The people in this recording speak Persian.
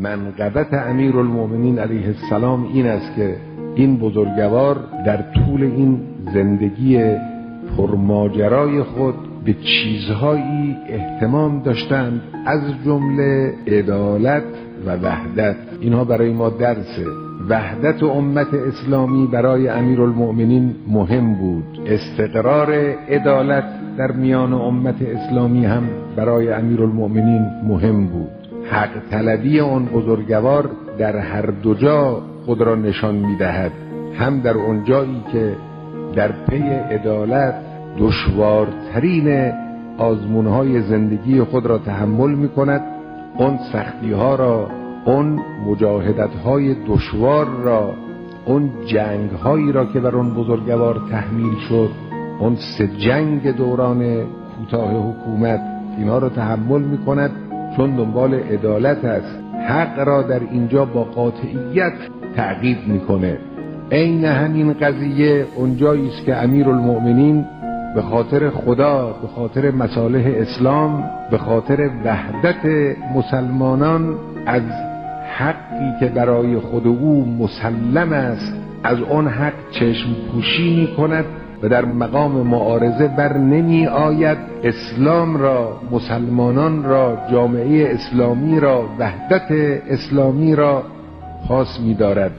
منقبت امیرالمؤمنین علیه السلام این است که این بزرگوار در طول این زندگی پرماجرای خود به چیزهایی اهتمام داشتند، از جمله عدالت و وحدت. اینها برای ما درسه. وحدت امت اسلامی برای امیرالمؤمنین مهم بود. استقرار عدالت در میان امت اسلامی هم برای امیرالمؤمنین مهم بود. حق طلبی اون بزرگوار در هر دو جا خود را نشان می‌دهد، هم در اون جایی که در پی عدالت دشوارترین آزمون‌های زندگی خود را تحمل می‌کند، اون سختی‌ها را، اون مجاهدت‌های دشوار را، اون جنگ‌هایی را که بر اون بزرگوار تحمیل شد، اون 3 جنگ دوران کوتاه حکومت، اینا را تحمل می‌کند چون دنبال عدالت است. حق را در اینجا با قاطعیت تعقیب می‌کنه. عین همین قضیه اونجایی است که امیرالمؤمنین به خاطر خدا، به خاطر مصالح اسلام، به خاطر وحدت مسلمانان از حقی که برای خود او مسلم است، از آن حق چشم پوشی می کند و در مقام معارضه بر نمی آید. اسلام را، مسلمانان را، جامعه اسلامی را، وحدت اسلامی را پاس می دارد.